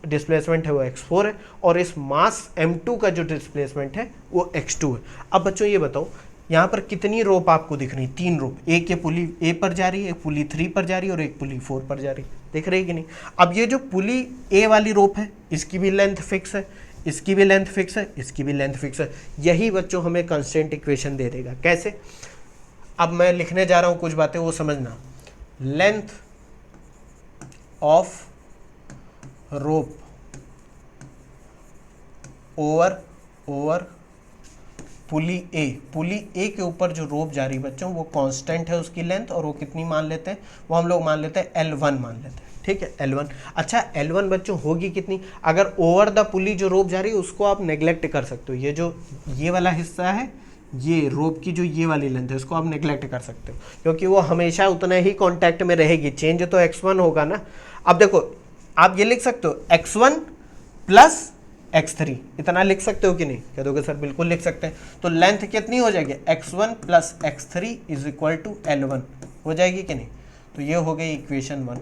[SPEAKER 1] डिस्प्लेसमेंट है वो x4 है, और इस मास m2 का जो डिस्प्लेसमेंट है वो x2 है। अब बच्चों ये बताओ, यहाँ पर कितनी रोप आपको दिख रही? 3 रोप। एक ये पुली ए पर जा रही है, एक पुली 3 पर जा रही है, और एक पुली 4 पर जा रही है। दिख रही है कि नहीं? अब ये जो पुली ए वाली रोप है, इसकी भी लेंथ फिक्स है, इसकी भी लेंथ फिक्स है, इसकी भी लेंथ फिक्स है। यही बच्चों हमें कंस्टेंट इक्वेशन दे देगा। कैसे? अब मैं लिखने जा रहा हूँ कुछ बातें, वो समझना। लेंथ ऑफ रोप ओवर पुली ए के ऊपर जो रोप जा रही है बच्चों, वो कांस्टेंट है उसकी लेंथ, और वो कितनी मान लेते हैं? वो हम लोग मान लेते हैं L1 मान लेते हैं, ठीक है, L1। अच्छा, L1 बच्चों होगी कितनी? अगर ओवर द पुली जो रोप जा रही है उसको आप नेग्लेक्ट कर सकते हो। ये जो ये वाला हिस्सा है, ये रोप की जो ये वाली लेंथ है, इसको आप नेग्लेक्ट कर सकते हो, क्योंकि वो हमेशा उतना ही कांटेक्ट में रहेगी। चेंज तो x1 होगा ना। अब देखो, आप ये लिख सकते हो x1 प्लस x3, इतना लिख सकते हो कि नहीं? कह दोगे सर बिल्कुल लिख सकते हैं। तो लेंथ कितनी हो जाएगी? x1 plus x3 is equal to L1 हो जाएगी कि नहीं? तो ये हो गई इक्वेशन 1।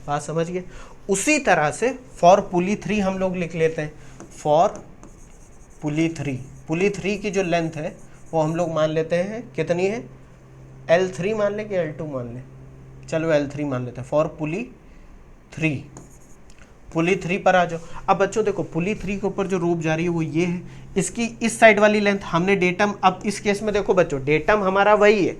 [SPEAKER 1] बात समझ गए? उसी तरह से फॉर पुली 3 हम लोग लिख लेते हैं। फॉर पुली 3 की जो लेंथ है वो हम लोग मान लेते हैं कितनी है? L3 मान ले कि L2 मान ले? चलो L3 मान लेते हैं। फॉर पुली 3 पर आ जाओ। अब बच्चों देखो, पुली 3 के ऊपर जो रोप जा रही है वो ये है, इसकी इस साइड वाली लेंथ हमने डेटम, अब इस केस में देखो बच्चों, डेटम हमारा वही है।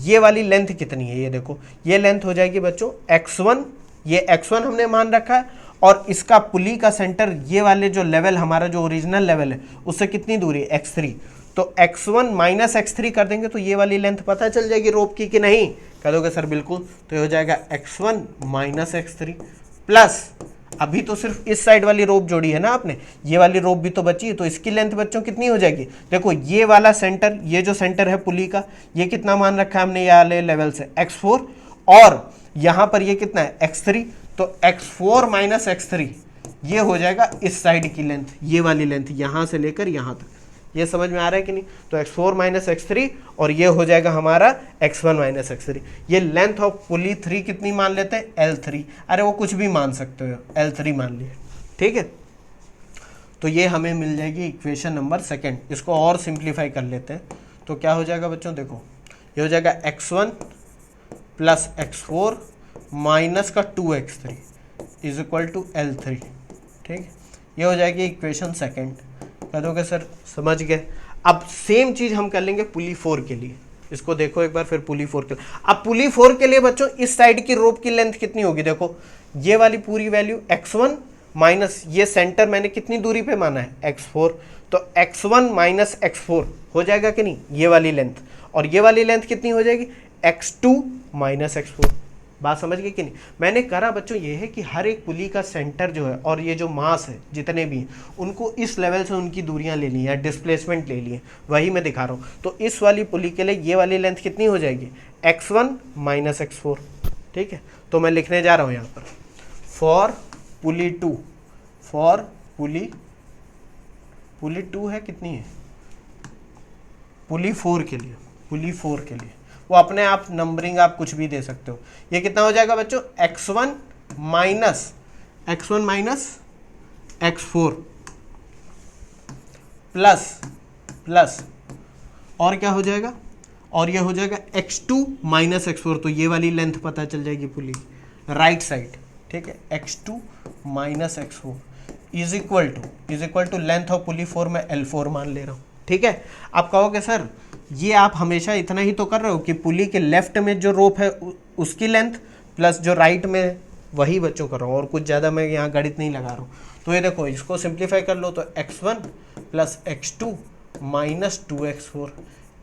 [SPEAKER 1] ये वाली लेंथ कितनी है? ये देखो, ये लेंथ हो जाएगी बच्चों x1, ये x1 हमने मान रखा है, और इसका पुली का सेंटर, ये वाले जो लेवल हमारा जो ओरिजिनल लेवल है उससे कितनी दूरी है? x3। तो x1 माइनस x3 कर देंगे तो ये वाली लेंथ पता चल जाएगी रोप की कि नहीं? कह दोगे सर बिल्कुल। तो ये हो जाएगा x1 माइनस x3 प्लस, अभी तो सिर्फ इस साइड वाली रोप जोड़ी है ना आपने, ये वाली रोप भी तो बची है, तो इसकी लेंथ बच्चों कितनी हो जाएगी? देखो, ये वाला सेंटर, ये जो सेंटर है पुली का, ये कितना मान रखा है हमने ये वाले लेवल से? x4, और यहाँ पर ये कितना है? x3। तो x4 माइनस x3 ये हो जाएगा इस साइड की लेंथ, ये वाली लेंथ यहाँ से लेकर यहाँ तक। ये समझ में आ रहा है कि नहीं? तो x4 माइनस x3, और ये हो जाएगा हमारा x1 माइनस x3। ये लेंथ ऑफ पुली 3 कितनी मान लेते हैं? L3। अरे वो कुछ भी मान सकते हो, L3 मान लिए, ठीक है। तो ये हमें मिल जाएगी इक्वेशन नंबर 2। इसको और सिंप्लीफाई कर लेते हैं। तो क्या हो जाएगा बच्चों? देखो, ये हो जाएगा x1 प्लस x4 माइनस का 2x3 is equal to L3, ठीक। ये हो जाएगी इक्वेशन 2। कह दोगे सर समझ गए। अब सेम चीज हम कर लेंगे पुली 4 के लिए। इसको देखो एक बार फिर पुली 4 के लिए। अब पुली 4 के लिए बच्चों इस साइड की रोप की लेंथ कितनी होगी? देखो, ये वाली पूरी वैल्यू x1 माइनस ये सेंटर मैंने कितनी दूरी पे माना है? x4। तो x1 माइनस x4 हो जाएगा कि नहीं? ये वाली लेंथ, और ये वाली लेंथ कितनी हो जाएगी? x2 minus x4। बात समझ गए कि नहीं? मैंने करा बच्चों ये है कि हर एक पुली का सेंटर जो है और ये जो मास है जितने भी हैं उनको इस लेवल से उनकी दूरियां ले ली हैं, डिस्प्लेसमेंट ले ली हैं, वही मैं दिखा रहा हूँ। तो इस वाली पुली के लिए ये वाली लेंथ कितनी हो जाएगी? x1 माइनस x4, ठीक है। तो मैं लिखने जा रहा हूँ यहाँ पर फॉर पुली 2, फॉर पुली 2 है कितनी है? पुली 4 के लिए, पुली 4 के लिए वो अपने आप नंबरिंग आप कुछ भी दे सकते हो। ये कितना हो जाएगा बच्चों? x1 माइनस x4 प्लस और क्या हो जाएगा? और ये हो जाएगा x2 माइनस x4। तो ये वाली लेंथ पता चल जाएगी पुली राइट साइड, ठीक है। x2 minus x4 is equal to length of pulley 4 में L4 मान ले रहा हूँ, ठीक है। आप कहोगे सर ये आप हमेशा इतना ही तो कर रहे हो कि पुली के लेफ्ट में जो रोप है उसकी लेंथ प्लस जो राइट में, वही बच्चों कर रहा हूँ, और कुछ ज़्यादा मैं यहाँ गणित नहीं लगा रहा हूँ। तो ये देखो, इसको सिंप्लीफाई कर लो तो x1 plus x2 minus 2x4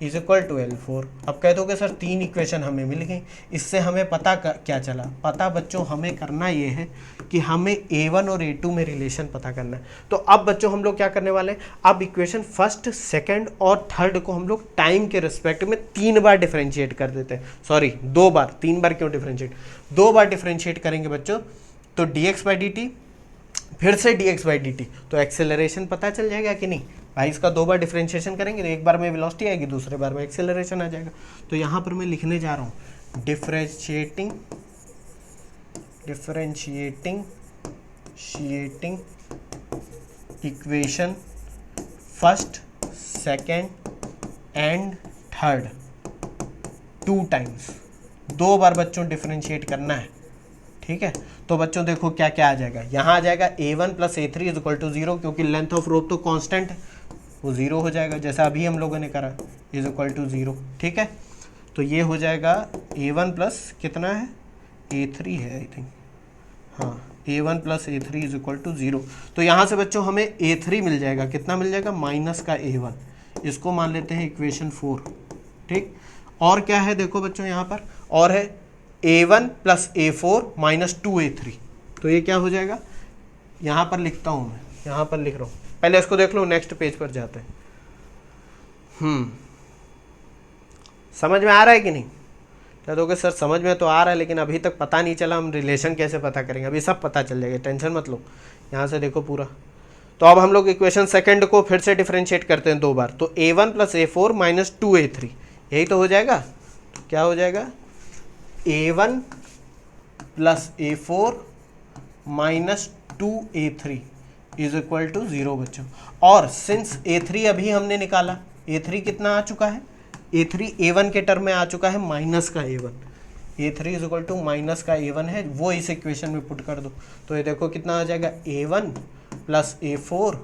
[SPEAKER 1] is equal to L4। अब कह दोगे सर 3 इक्वेशन हमें मिल गई, इससे हमें पता क्या चला? पता बच्चों हमें करना ये है कि हमें A1 और A2 में रिलेशन पता करना है। तो अब बच्चों हम लोग क्या करने वाले हैं? अब इक्वेशन फर्स्ट, सेकंड और थर्ड को हम लोग टाइम के रिस्पेक्ट में 3 बार डिफरेंशिएट कर देते हैं। सॉरी 2 बार, 3 बार क्यों डिफरेंशिएट? 2 बार डिफरेंशिएट करेंगे बच्चों। तो dx/dt फिर से dx बाई dt, तो एक्सेलरेशन पता चल जाएगा कि नहीं भाई। इसका 2 बार डिफरेंशिएशन करेंगे तो एक बार में वेलोसिटी आएगी, दूसरे बार में एक्सेलरेशन आ जाएगा। तो यहाँ पर मैं लिखने जा रहा हूँ differentiating equation first, second and third 2 times, 2 बार बच्चों डिफरेंशिएट करना है, ठीक है। तो बच्चों देखो क्या क्या आ जाएगा, यहाँ आ जाएगा a1 plus a3 is equal to 0, क्योंकि लेंथ ऑफ रोप तो कांस्टेंट है, वो 0 हो जाएगा जैसा अभी हम लोगों ने करा, इज इक्वल टू 0, ठीक है। तो ये हो जाएगा a1 प्लस कितना है, a3 है आई थिंक, हाँ a1 plus a3 is equal to 0। तो यहाँ से बच्चों हमें a3 मिल जाएगा, कितना मिल जाएगा, माइनस का a1, इसको मान लेते हैं इक्वेशन 4, ठीक। और क्या है देखो बच्चों यहाँ पर, और है a1 plus a4 minus 2a3, तो ये क्या हो जाएगा, यहाँ पर लिखता हूँ मैं, यहाँ पर लिख रहा हूँ, पहले इसको देख लो, नेक्स्ट पेज पर जाते हैं। समझ में आ रहा है कि नहीं, क्या दोगे सर समझ में तो आ रहा है, लेकिन अभी तक पता नहीं चला हम रिलेशन कैसे पता करेंगे, अभी सब पता चल जाएगा, टेंशन मत लो। यहाँ से देखो पूरा, तो अब हम लोग इक्वेशन सेकंड को फिर से डिफरेंशिएट करते हैं 2 बार, तो a1 plus a4 minus 2a3, यही तो हो जाएगा। तो क्या हो जाएगा, a1 plus a4 minus 2a3 is equal to 0 बच्चों। और सिंस a3 अभी हमने निकाला, a3 कितना आ चुका है, a3 a1 के टर्म में आ चुका है माइनस का a1, a3 is equal to minus का a1 है, वो इस इक्वेशन में पुट कर दो। तो ये देखो कितना आ जाएगा, a1 plus a4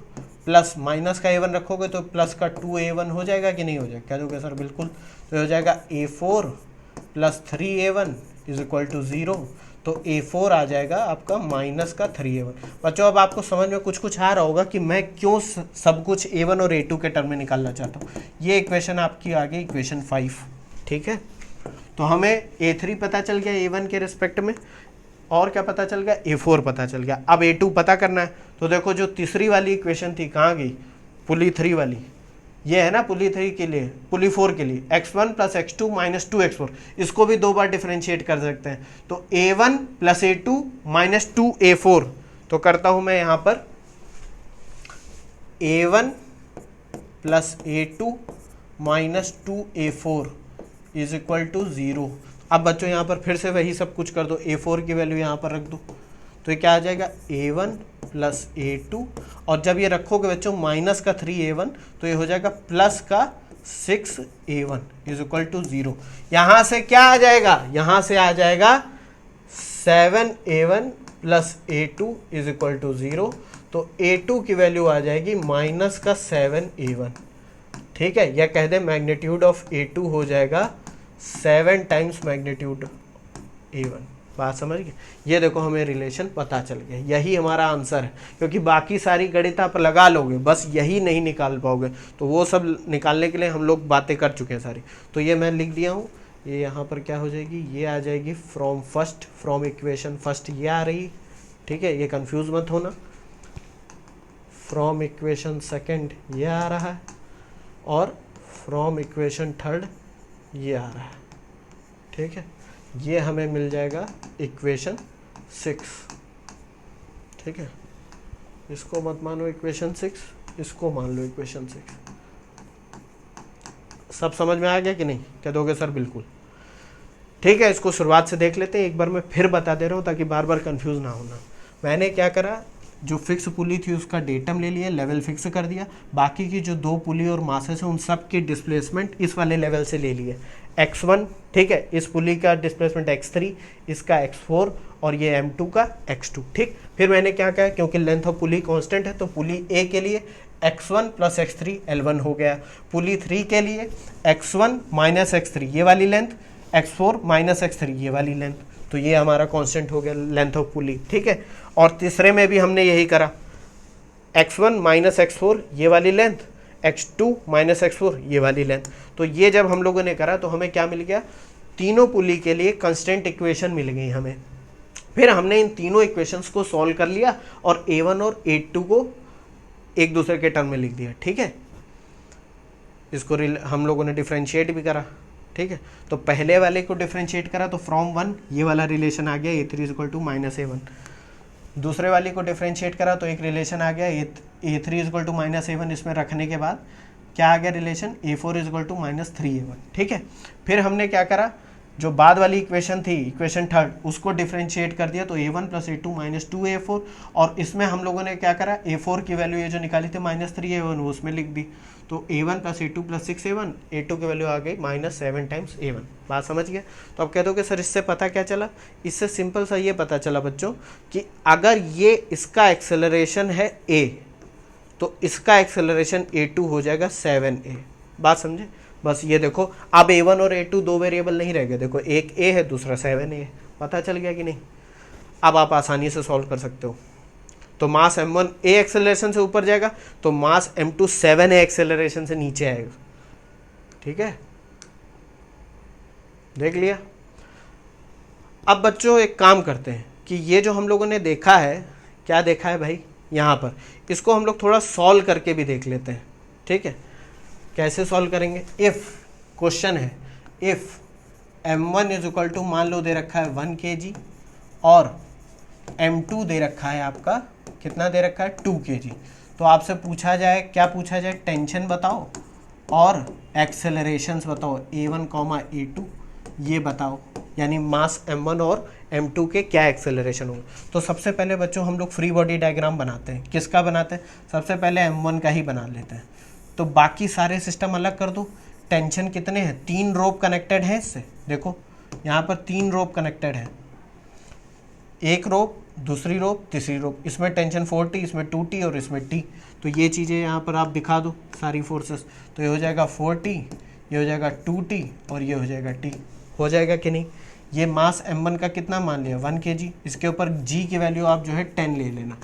[SPEAKER 1] plus minus का a1 रखोगे तो प्लस का 2a1 हो जाएगा कि नहीं हो जाएगा, क्या दोगे सर, बिल्कुल। तो हो जाएगा a4 plus 3a1 is equal to 0, तो a4 आ जाएगा आपका माइनस का 3a1। बच्चों अब आपको समझ में कुछ कुछ आ रहा होगा कि मैं क्यों सब कुछ a1 और a2 के टर्म में निकालना चाहता हूँ। ये इक्वेशन आपकी आ गई इक्वेशन 5, ठीक है। तो हमें a3 पता चल गया a1 के रिस्पेक्ट में, और क्या पता चल गया, a4 पता चल गया। अब a2 पता करना है, तो देखो जो तीसरी वाली इक्वेशन थी कहाँ गई, पुली 3 वाली, ये है ना पुली 3 के लिए, पुली 4 के लिए x1 plus x2 minus 2x4, इसको भी 2 बार डिफरेंशिएट कर सकते हैं। तो a1 plus a2 minus 2a4, तो करता हूं मैं यहाँ पर a1 plus a2 minus 2a4 is equal to 0। अब बच्चों यहाँ पर फिर से वही सब कुछ कर दो, a4 की वैल्यू यहाँ पर रख दो, तो ये क्या आ जाएगा, a1 प्लस a2, और जब ये रखोगे बच्चों माइनस का 3a1, तो ये हो जाएगा प्लस का 6a1 इज इक्वल टू 0। यहाँ से क्या आ जाएगा, यहाँ से आ जाएगा 7a1 plus a2 is equal to 0, तो a2 की वैल्यू आ जाएगी माइनस का 7a1, ठीक है। या कह दे मैग्नीट्यूड ऑफ a2 हो जाएगा 7 टाइम्स मैग्नीट्यूड a1। बात समझ गए, ये देखो हमें रिलेशन पता चल गया, यही हमारा आंसर है, क्योंकि बाकी सारी गणित आप लगा लोगे, बस यही नहीं निकाल पाओगे, तो वो सब निकालने के लिए हम लोग बातें कर चुके हैं सारी। तो ये मैं लिख दिया हूँ, ये यहाँ पर क्या हो जाएगी, ये आ जाएगी फ्रॉम इक्वेशन फर्स्ट, ये आ रही, ठीक है, ये कंफ्यूज मत होना। फ्रॉम इक्वेशन सेकेंड ये आ रहा है, और फ्रॉम इक्वेशन थर्ड ये आ रहा है, ठीक है। ये हमें मिल जाएगा इक्वेशन 6, ठीक है। इसको मत मानो इक्वेशन 6, इसको मान लो इक्वेशन 6। सब समझ में आ गया कि नहीं, क्या दोगे सर, बिल्कुल, ठीक है। इसको शुरुआत से देख लेते हैं, एक बार मैं फिर बता दे रहा हूँ ताकि बार बार कंफ्यूज ना होना। मैंने क्या करा, जो फिक्स पुली थी उसका डेटम ले लिया, लेवल फिक्स कर दिया, बाकी की जो 2 पुली और मासेस हैं उन सब की डिस्प्लेसमेंट इस वाले लेवल से ले लिए, x1, ठीक है, इस पुली का डिस्प्लेसमेंट x3, इसका x4, और ये m2 का x2, ठीक। फिर मैंने क्या कहा, क्योंकि लेंथ ऑफ पुली कांस्टेंट है, तो पुली a के लिए x1 प्लस x3 L1 हो गया, पुली 3 के लिए x1 माइनस x3 ये वाली लेंथ, x4 माइनस x3 ये वाली लेंथ, तो ये हमारा कांस्टेंट हो गया लेंथ ऑफ पुली, ठीक है। और तीसरे में भी हमने यही करा, x1 माइनस x4 ये वाली लेंथ, x2 माइनस x4 ये वाली लेंथ। तो ये जब हम लोगों ने करा तो हमें क्या मिल गया, तीनों पुली के लिए कंस्टेंट इक्वेशन मिल गई हमें। फिर हमने इन तीनों इक्वेशंस को सॉल्व कर लिया और a1 और a2 को एक दूसरे के टर्म में लिख दिया, ठीक है। इसको हम लोगों ने डिफरेंशिएट भी करा, ठीक है। तो पहले वाले को डिफरेंशिएट करा तो फ्रॉम 1 ये वाला रिलेशन आ गया, a3 is equal to minus a1, दूसरे वाली को डिफ्रेंशिएट करा तो एक रिलेशन आ गया A3 इजक्वल टू -A1, इसमें रखने के बाद क्या आ गया relation A4 equal to -3A1, ठीक है। फिर हमने क्या करा, जो बाद वाली इक्वेशन थी, इक्वेशन थर्ड, उसको डिफ्रेंशिएट कर दिया तो A1 + A2 - 2A4, और इसमें हम लोगों ने क्या करा, A4 की वैल्यू ये जो निकाली थी -3A1 वो उसमें लिख दी, तो A1 + A2 + 6A1, A2 की वैल्यू आ गई -7 टाइम्स A1। बात समझ गया। तो अब कह दो कि सर इससे पता क्या चला, इससे सिंपल सा ये पता चला बच्चों कि अगर ये इसका एक्सेलरेशन है A, तो इसका एक्सेलरेशन A2 हो जाएगा 7A। बात समझे। बस ये देखो, अब A1 और A2 दो वेरिएबल नहीं रह गए, देखो एक A है दूसरा 7A है। पता चल गया कि नहीं। अब आप आसानी से सॉल्व कर सकते हो। तो मास M1 A एक्सेलरेशन से ऊपर जाएगा, तो मास M2 7A एक्सेलरेशन से नीचे आएगा, ठीक है, देख लिया। अब बच्चों एक काम करते हैं कि ये जो हम लोगों ने देखा है, क्या देखा है भाई, यहाँ पर इसको हम लोग थोड़ा सॉल्व करके भी देख लेते हैं, ठीक है। कैसे सॉल्व करेंगे, इफ़ क्वेश्चन है, if M1 is equal to, मान लो दे रखा है 1 kg, और M2 दे रखा है आपका, कितना दे रखा है 2 kg। तो आपसे पूछा जाए, क्या पूछा जाए, टेंशन बताओ और एक्सेलरेशंस बताओ, A1, A2 ये बताओ, यानी मास M1 और M2 के क्या एक्सेलरेशन होंगे। तो सबसे पहले बच्चों हम लोग फ्री बॉडी डायग्राम बनाते हैं। किसका बनाते हैं, सबसे पहले M1 का ही बना लेते हैं। तो बाकी सारे सिस्टम अलग कर दो। टेंशन कितने हैं, 3 रोप कनेक्टेड है इससे, देखो यहाँ पर 3 रोप कनेक्टेड है, एक रोप, दूसरी रोप, तीसरी रोप, इसमें टेंशन 4T, इसमें 2T और इसमें T। तो ये चीज़ें यहाँ पर आप दिखा दो सारी फोर्सेस, तो ये हो जाएगा 4T, ये हो जाएगा 2T और ये हो जाएगा T। हो जाएगा कि नहीं। ये मास M1 का कितना मान लिया, 1 kg, इसके ऊपर G की वैल्यू आप जो है 10 ले लेना,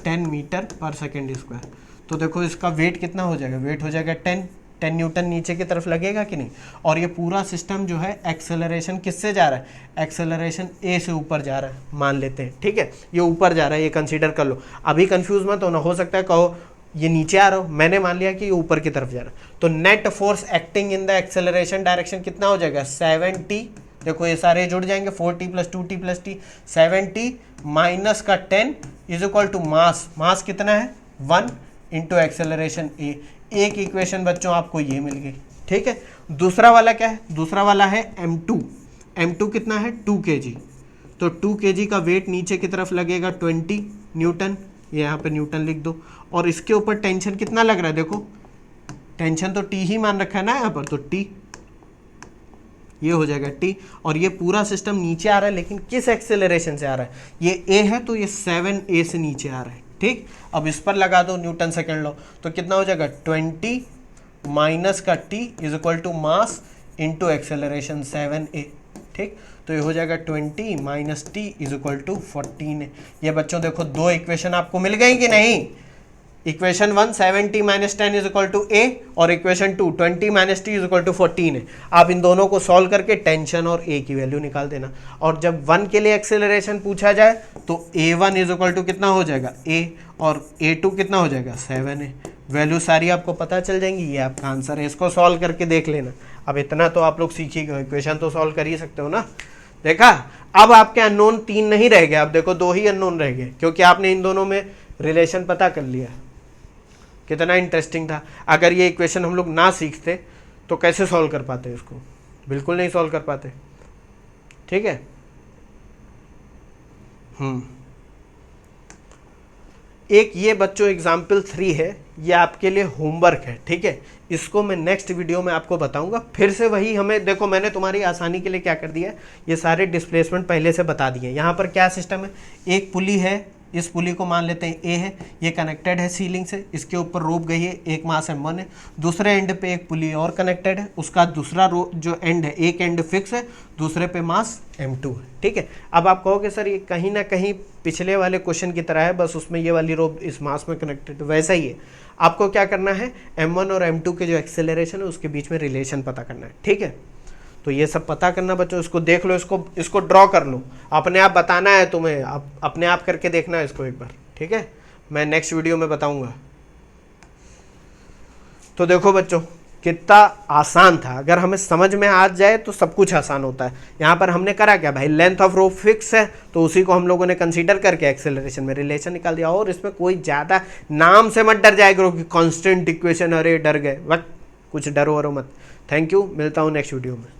[SPEAKER 1] 10 मीटर पर सेकेंड स्क्वायर। तो देखो इसका वेट कितना हो जाएगा, वेट हो जाएगा 10 न्यूटन नीचे की तरफ लगेगा कि नहीं। और ये पूरा सिस्टम जो है एक्सेलरेशन किससे जा रहा है, एक्सेलरेशन A से ऊपर जा रहा है, मान लेते हैं, ठीक है, ये ऊपर जा रहा है, ये कंसीडर कर लो। अभी कंफ्यूज मत होना, हो सकता है कहो ये नीचे आ रहा हो, मैंने मान लिया कि ये ऊपर की तरफ जा रहा है। तो net force acting in the acceleration direction कितना हो जाएगा, 7T, देखो ये सारे जुड़ जाएंगे, 4T + 2T + T, 7T minus का 10 इज इक्वल टू मास कितना है 1 इंटू एक्सेलरेशन A। एक इक्वेशन बच्चों आपको ये मिल गई, ठीक है। दूसरा वाला क्या है, दूसरा वाला है M2 कितना है 2 kg। तो 2 kg का वेट नीचे की तरफ लगेगा 20 न्यूटन, ये यहाँ पे न्यूटन लिख दो। और इसके ऊपर टेंशन कितना लग रहा है, देखो टेंशन तो T ही मान रखा है ना यहाँ पर, तो T, ये हो जाएगा T। और ये पूरा सिस्टम नीचे आ रहा है, लेकिन किस एक्सेलरेशन से आ रहा है, ये A है तो ये 7A से नीचे आ रहा है, ठीक। अब इस पर लगा दो न्यूटन सेकेंड लॉ, तो कितना हो जाएगा 20 माइनस का T is equal to mass into acceleration 7A, ठीक। तो ये हो जाएगा 20 minus T is equal to 14A। ये बच्चों देखो दो इक्वेशन आपको मिल गई कि नहीं। Equation 1 7T minus 10 is equal to A, और equation 2 20 minus T is equal to 14 है। आप इन दोनों को सॉल्व करके टेंशन और A की वैल्यू निकाल देना। और जब 1 के लिए एक्सेलरेशन पूछा जाए तो A1 इज इक्वल टू कितना हो जाएगा A, और A2 कितना हो जाएगा 7A। वैल्यू सारी आपको पता चल जाएंगी, ये आपका आंसर है। इसको सॉल्व करके देख लेना। अब इतना तो आप लोग सीख ही गए, इक्वेशन तो सॉल्व कर ही सकते हो ना। देखा, अब आपके अननोन 3 नहीं रह गए, अब देखो 2 ही अननोन रह गए, क्योंकि आपने इन दोनों में रिलेशन पता कर लिया। कितना इंटरेस्टिंग था। अगर ये इक्वेशन हम लोग ना सीखते तो कैसे सॉल्व कर पाते इसको, बिल्कुल नहीं सॉल्व कर पाते, ठीक है। एक ये बच्चों एग्जाम्पल 3 है, ये आपके लिए होमवर्क है, ठीक है। इसको मैं नेक्स्ट वीडियो में आपको बताऊंगा। फिर से वही, हमें देखो मैंने तुम्हारी आसानी के लिए क्या कर दिया है, ये सारे डिस्प्लेसमेंट पहले से बता दिए। यहाँ पर क्या सिस्टम है, एक पुली है, इस पुली को मान लेते हैं A है, ये कनेक्टेड है सीलिंग से, इसके ऊपर रोप गई है, एक मास M1 है। दूसरे एंड पे एक पुली और कनेक्टेड है, उसका दूसरा जो एंड है, एक एंड फिक्स है, दूसरे पे मास M2 है, ठीक है। अब आप कहोगे सर ये कहीं ना कहीं पिछले वाले क्वेश्चन की तरह है, बस उसमें ये वाली रोप इस मास में कनेक्टेड, वैसा ही है। आपको क्या करना है, M1 और M2 के जो एक्सेलरेशन है उसके बीच में रिलेशन पता करना है, ठीक है। तो ये सब पता करना बच्चों, इसको देख लो, इसको ड्रॉ कर लो, अपने आप बताना है तुम्हें, अपने आप करके देखना है इसको एक बार, ठीक है। मैं नेक्स्ट वीडियो में बताऊंगा। तो देखो बच्चों, कितना आसान था। अगर हमें समझ में आ जाए तो सब कुछ आसान होता है। यहाँ पर हमने करा क्या भाई, लेंथ ऑफ रोप फिक्स है तो उसी को हम लोगों ने कंसीडर करके एक्सेलरेशन में रिलेशन निकाल दिया। और इसमें कोई ज़्यादा नाम से मत डर जाए करो कि कांस्टेंट इक्वेशन, अरे डर गए, वक्त कुछ डरो वरो मत। थैंक यू, मिलता हूँ नेक्स्ट वीडियो में।